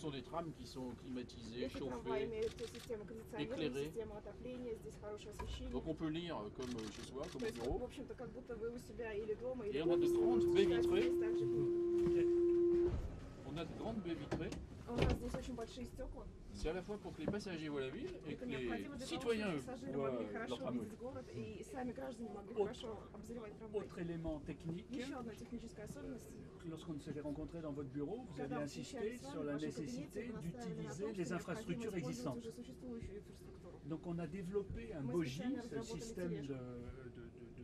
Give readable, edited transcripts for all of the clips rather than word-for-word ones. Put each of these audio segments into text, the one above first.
sont des trams qui sont climatisés, Эти трамваи chauffés. имеют систему кондиционирования, éclairés. систему отопления, здесь хорошее освещение. Donc on peut lire comme chez soi, comme То au есть, в bureau. общем-то, как будто вы у себя или дома, или Et в on a de офисе. grandes baies Читаете vitrées. здесь также книги. On a de grandes baies vitrées. У нас здесь очень большие стекла. C'est à la fois pour que les passagers voient la ville et que Это необходимо les для того, citoyens чтобы eux, пассажиры voient могли leur хорошо tramway. видеть город, и сами граждане могли хорошо обозревать трамвай. Autre élément technique, Еще одна техническая особенность. lorsqu'on s'est rencontrés dans votre bureau, vous avez Когда мы insisté встречались с sur вами в la вашем nécessité кабинете, вы настаивали на d'utiliser том, les что infrastructures необходимо использовать existantes. уже существующую инфраструктуру. Donc on a développé un Мы BOJI, специально c'est le разработали système тележку, de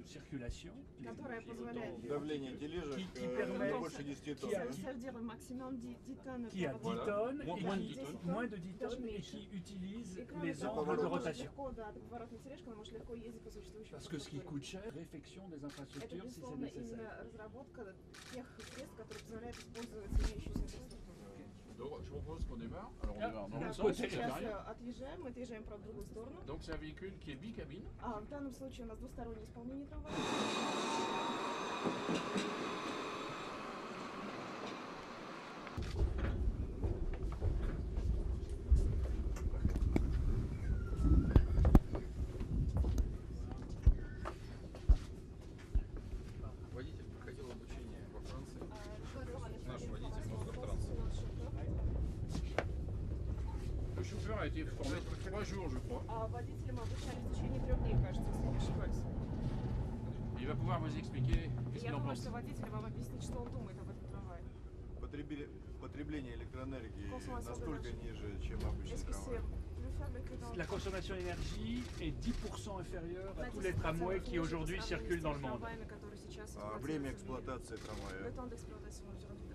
circulation, которая позволяет Давление тележек qui permet, не больше 10 тонн. qui a, да? ça veut dire maximum 10 tonnes qui a 10 Voilà. tonnes, Moins et de qui- 10 tonnes. moins de 10 Даже tonnes et меньше. qui utilise И кроме les того, angles de она может rotation. легко, да, поворотная тележка, она может легко ездить по существующей Parce que ce qui инфраструктуре. coûte cher, réfection des Это, infrastructures si c'est безусловно, nécessaire. именно разработка тех средств, которые позволяют использовать имеющуюся инфраструктуру. Donc je propose qu'on démarre. Alors on démarre dans Ah, le d'un sens, côté. c'est Сейчас rien. отъезжаем, мы отъезжаем, правда, в другую сторону. Donc c'est un véhicule qui est bicabine. А в данном случае у нас двустороннее исполнение трамвая. Водитель проходил обучение во Франции. Наш водитель Мосгортранса. Le chauffeur a été formé pour 3 jours, je crois. А водителям обучали в течение 3 дней, кажется, если не ошибаюсь. Il va pouvoir vous expliquer И qu'est-ce я qu'il en думаю, pense. что водитель вам объяснит, что он думает об этом трамвае. Потребление электроэнергии Consommation настолько d'énergie. ниже, чем обычный Est-ce que c'est трамвай. plus faible que dans La consommation d'énergie est 10% inférieure à на tous les 10% tramways qui ниже aujourd'hui по сравнению circulent с dans теми le monde. трамваями, которые сейчас Время эксплуатируются в мире. эксплуатации Le трамвая temps d'exploitation aujourd'hui.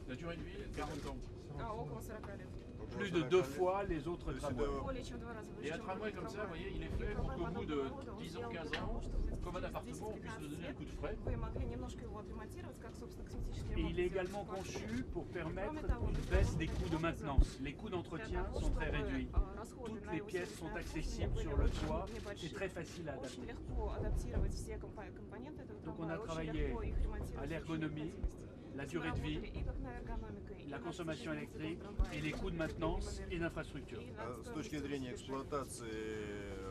La durée de vie, 40 ans. Около 40 лет. около Plus de 40 deux lет. fois les autres То есть tramways. это Более чем в 2 раза Et выше, un чем tramway другие comme ça, vous трамваи. voyez, il est И fait pour трамвай qu'au bout de подобного рода, он 10 ans, сделан 15 для того, ans, чтобы comme un через appartement, on puisse 10-15 le donner un лет coup de frais. вы могли немножко его отремонтировать, как, собственно, косметический Et ремонт. il est сделать également в квартире. conçu pour permettre Кроме того, une il est baisse des разработан coûts de таким maintenance. образом, Les coûts для d'entretien того, sont très чтобы, réduits. расходы Toutes на les его pièces sont сервисное accessibles обслуживание sur были le очень toit, c'est небольшие. très facile à Очень adapter. легко адаптировать все компоненты этого Donc on трамвая, a очень travaillé легко их ремонтировать à в случае l'ergonomie, необходимости. la Мы durée de vie, работали и как на эргономика, и la над consommation техническим électrique трамвая, et les coûts de maintenance et d'infrastructure. и над А с точки стоимостью зрения содержания. эксплуатации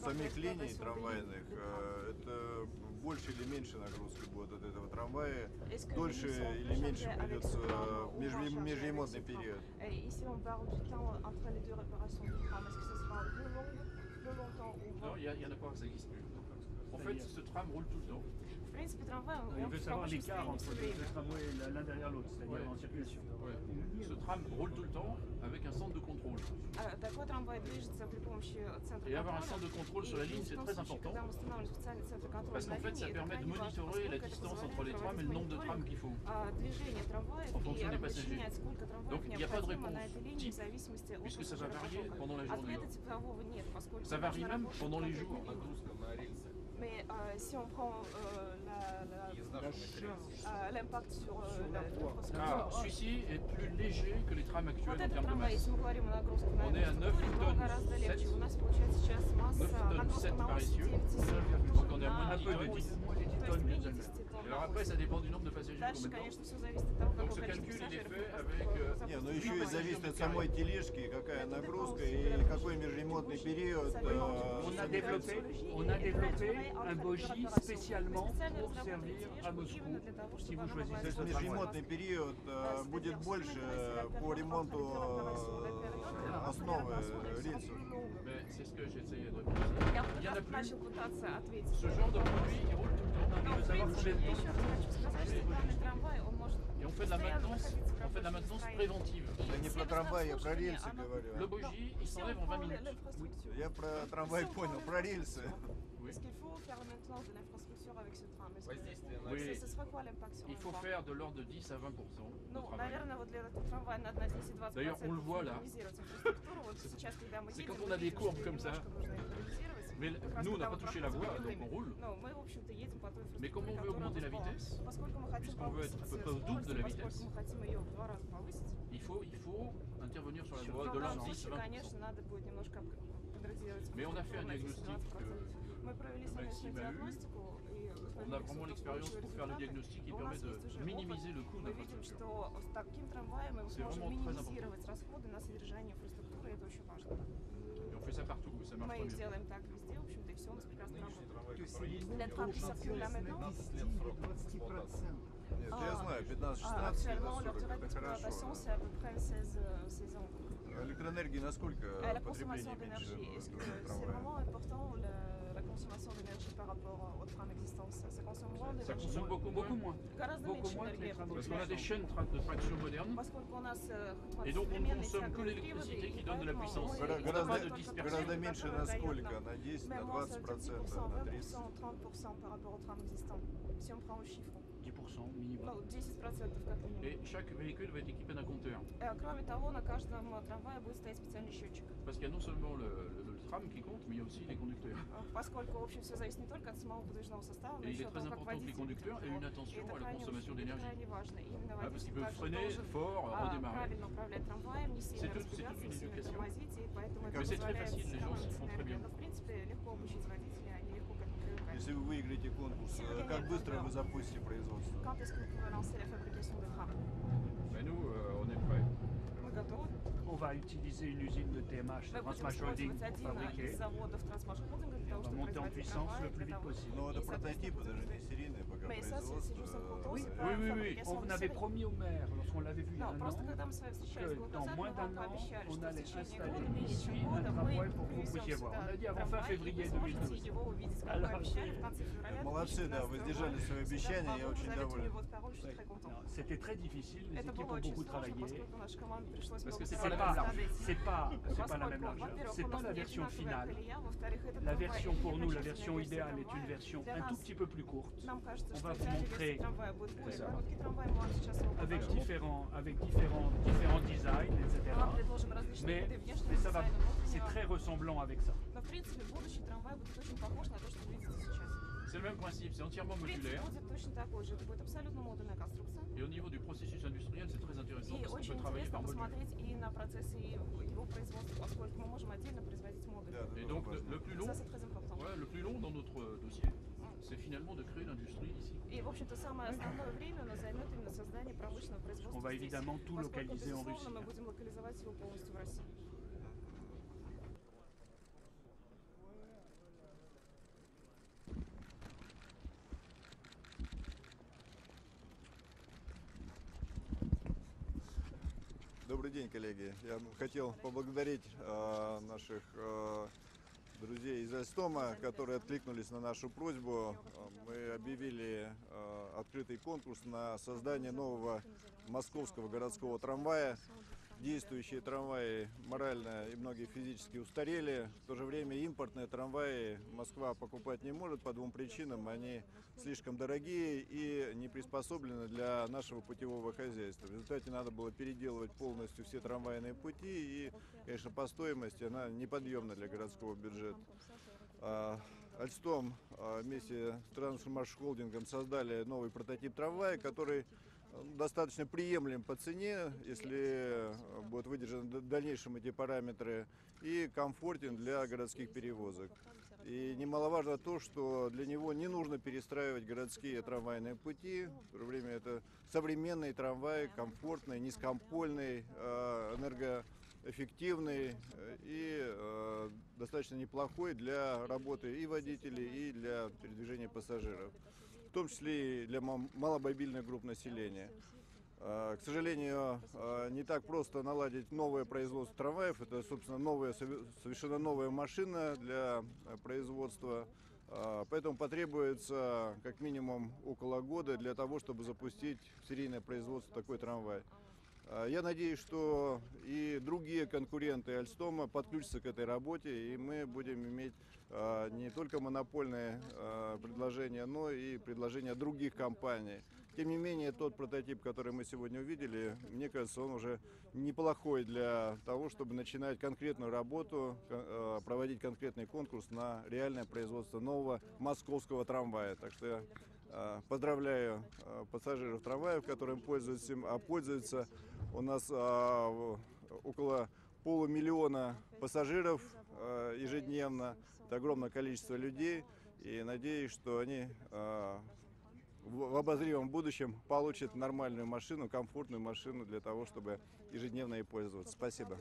самих линий трамвайных, это больше или меньше нагрузка будет от этого трамвая, дольше или меньше придется межремонтный период. Et si on parle du temps entre les deux réparations du tram, est-ce que ce sera plus longtemps ou Non, il y en a pas, ça n'existe plus. En fait, ce tram roule tout le temps. В принципе, трамвай, Il он veut в savoir рабочем l'écart состоянии entre все les deux время. tramways l'un derrière l'autre, c'est-à-dire Ouais. en circulation. Ouais. Ce tram roule tout le temps avec un centre de contrôle. Такой трамвай движется при помощи центра Et avoir un centre контроля. de contrôle sur la ligne, c'est très important. Когда мы устанавливаем специальный центр контроля Parce на qu'en fait, ça линии, это permet de крайне важно, monitorer la поскольку это distance позволяет entre les trams et le проводить nombre de trams qu'il faut. движение трамваев En fonction и des passagers. вычислять, сколько трамваев Donc, il n'y a pas de необходимо на réponse этой линии type, в зависимости от puisque ça va varier пассажиропотока. pendant la journée. Ответа типового нет, поскольку Ça varie важно même работать pendant les в jours. конкретный день. Нагрузка на рельсы. Mais si on prend Езда шумит. l'impact sur Ah, l'infrastructure, celui-ci est plus léger que les trams actuels вот en этот termes de трамвай, masse. если мы говорим о нагрузке на On est à 9 инфраструктуре, то tonnes гораздо легче. 7. У нас получается сейчас 9 масса, tonnes нагрузка 7 на par ось essieu. 9,7 Donc on est à на moins de 10 Un peu de tonnes. 10, moins de 10 То есть tonnes, менее mais 10 тонн. Alors après, ça dépend du nombre de passagers qu'on Дальше, met dedans. конечно, все зависит от того, Donc какое ce количество calcul, il est пассажиров. fait avec... Не, но еще и Запустим зависит на от самой тележки, какая нагрузка и какой межремонтный период. On a développé un BOJI spécialement pour servir à Moscou si vous choisissez ce tramway. Межремонтный период будет больше по ремонту основы рельсов. Mais c'est ce que j'essayais de Я Il y en a как раз plus. начал пытаться ответить. Ce genre de produit, il roule tout le temps. Но, Il в veut savoir принципе, combien de я temps. еще раз хочу сказать, что данный трамвай, он может Et on fait de la постоянно maintenance, находиться в on fait de la рабочем maintenance состоянии. préventive. Я не про трамвай, я про рельсы Le говорю. bogie, il Si on s'enlève en 20 prend minutes. l'infrastructure, Я про трамвай понял, про рельсы. Oui. est-ce qu'il faut faire la maintenance de l'infrastructure avec ce tram? Est-ce que- Воздействие на Oui. Ce sera quoi l'impact sur Il faut l'emploi? faire de l'ordre de 10 à 20% de Ну, travail. наверное, вот для этого трамвая надо на 10-20% D'ailleurs, on le voit là. модернизировать инфраструктуру. Вот сейчас, когда мы C'est едем, quand on мы a des видим, courbes что comme ça. немножко нужно импровизировать. Mais Как раз nous, on когда n'a pas вот touché la проходит voie, donc время. on roule. Но мы, в общем-то, едем по той Mais comme on инфраструктуре, veut которая augmenter la назвала. vitesse, Поскольку мы хотим puisqu'on veut être повысить au double de la скорость, vitesse, поскольку мы хотим ее в 2 раза повысить, il faut intervenir sur la Sur voie в de данном l'ordre случае, 10 à 20%. конечно, надо будет немножко подградировать. Mais on a fait un на 10-20%. diagnostic Мы провели совместную диагностику, и On a vraiment l'expérience pour faire le diagnostic qui permet de minimiser le coût мы видим, d'infrastructure. что с таким трамваем мы C'est сможем vraiment très минимизировать расходы на содержание инфраструктуры, и это очень важно. Et on fait ça partout, et ça marche Мы très их bien. делаем так везде, в общем-то, и все у нас прекрасно Нынешний работает. трамвай, То есть который есть есть, Les у него trains qui уже circulent là maintenant, 10 лет срок эксплуатации. Нет, я знаю, 15-16 actuellement, leur это durée 40, это d'exploitation, хорошо. c'est à peu près 16 ans. Электроэнергии насколько La consommation потребление меньше d'énergie, est-ce в que c'est трамвае? vraiment important la consommation d'énergie par rapport au train d'existence? Ça consomme moins Ça d'énergie? consomme beaucoup moins. Гораздо Beaucoup меньше moins que les энергии. tramways. Parce qu'on a des chaînes de traction modernes. Поскольку у нас Et donc, on ne современные consomme que тяговые l'électricité приводы, qui и donne de la поэтому puissance. мы Гораздо- используем de только Гораздо машины, меньше которые на дают сколько? нам На 10, на même 20%, 10%, на 30%? 20%, 30% par rapport au train existant. Si on prend au chiffre. 10% minimum. Ну, 10% как минимум. Et chaque véhicule va être équipé d'un compteur. Кроме того, на каждом трамвае будет стоять специальный счетчик. Parce qu'il y a non seulement le tram qui compte, mais il y a aussi les conducteurs. Поскольку, в общем, все зависит не только от самого подвижного состава, но Et il еще est от très того, как important que les водитель conducteurs aient une ведет attention его. à la consommation Это d'énergie. крайне важно. Именно Parce водитель qu'ils peuvent также freiner должен fort, redémarrer. правильно управлять трамваем, не сильно C'est toute разбегаться, une не сильно éducation. тормозить, и поэтому это Mais c'est très позволяет facile, les gens s'y сэкономить font très bien. энергию. Но, в принципе, легко обучить водителя, они легко к этому привыкают. Если вы выиграете конкурс, как быстро вы запустите производство? Quand est-ce que vous pouvez lancer la fabrication de trams? Mais nous, on est prêts. Мы готовы. On va utiliser une usine de TMH, Мы будем Transmash Holding, использовать pour один fabriquer. из заводов Transmash Holding для того, On va чтобы monter en производить puissance трамваи, le plus для vite того, possible. Но это И, соответственно, прототип, даже не серийный пока Mais ça, c'est производство. juste un proto, c'est Oui, pas oui, oui. fabrication On de avait série. promis au maire, lorsqu'on l'avait vu il y a Non, un просто an, когда мы с вами встречались que год dans назад, moins мы вам d'un an, пообещали, on что в allait течение installer года, менее ici чем un года, мы tramway pour que vous привезем puissiez voir. сюда On a dit avant fin трамвай, и février вы сможете 2012. его увидеть, как мы Alors, обещали в конце февраля. Молодцы, да, вы 2015 сдержали года. свои Всегда обещания, я vous очень avez tenu доволен. votre parole, je suis très content. C'était très difficile, les Это équipes было ont очень beaucoup сложно, travaillé. поскольку нашей команде пришлось Parce много que c'est C'est pas la pas, même работать. c'est pas la même Поскольку, largeur, во-первых, c'est у pas нас la не version одинаковая finale. колея, во-вторых, этот La трамвай version pour nous, la единочная version версия idéale est une трамвая. version Для un tout нас petit peu plus courte, нам кажется, On что va vous идеальная montrer. версия трамвая будет более ça. короткий трамвай, мы вам сейчас его avec покажем. différents designs, etc. Мы вам предложим различные виды Mais внешнего ça va, дизайна, c'est внутреннего. très ressemblant avec ça. Но, в принципе, будущий трамвай будет очень похож на то, что вы видите сейчас. C'est le même principe, c'est entièrement В принципе, modulaire. будет точно такой же. Это будет абсолютно модульная конструкция. Et au niveau du processus industriel, c'est très intéressant И parce qu'on очень peut travailler интересно par module. посмотреть и на процессы его производства, поскольку мы можем отдельно производить модули. Да, это Et тоже donc важно. le plus long, Ça, c'est très important. voilà, le plus long dans notre dossier, c'est finalement de créer l'industrie ici. И, в общем-то, самое основное время у нас займет именно создание промышленного производства On va здесь. évidemment tout Поскольку, localiser en безусловно, Russie. мы будем локализовать его полностью в России. Добрый день, коллеги. Я хотел поблагодарить наших друзей из Альстома, которые откликнулись на нашу просьбу. Мы объявили открытый конкурс на создание нового московского городского трамвая. Действующие трамваи морально и многие физически устарели. В то же время импортные трамваи Москва покупать не может по двум причинам. Они слишком дорогие и не приспособлены для нашего путевого хозяйства. В результате надо было переделывать полностью все трамвайные пути. И, конечно, по стоимости она неподъемна для городского бюджета. Альстом вместе с Transmash Holding создали новый прототип трамвая, который достаточно приемлем по цене, если будут выдержаны в дальнейшем эти параметры, и комфортен для городских перевозок. И немаловажно то, что для него не нужно перестраивать городские трамвайные пути. В то же время это современный трамвай, комфортный, низкопольный, энергоэффективный и достаточно неплохой для работы и водителей, и для передвижения пассажиров, в том числе и для маломобильных групп населения. К сожалению, не так просто наладить новое производство трамваев. Это, собственно, совершенно новая машина для производства. Поэтому потребуется как минимум около года для того, чтобы запустить в серийное производство такой трамвай. Я надеюсь, что и другие конкуренты Альстома подключатся к этой работе, и мы будем иметь не только монопольные предложения, но и предложения других компаний. Тем не менее, тот прототип, который мы сегодня увидели, мне кажется, он уже неплохой для того, чтобы начинать конкретную работу, проводить конкретный конкурс на реальное производство нового московского трамвая. Так что я поздравляю пассажиров трамваев, которым пользуются, пользуются у нас около 500 000 пассажиров ежедневно. Это огромное количество людей. И надеюсь, что они в обозримом будущем получат нормальную машину, комфортную машину для того, чтобы ежедневно ей пользоваться. Спасибо.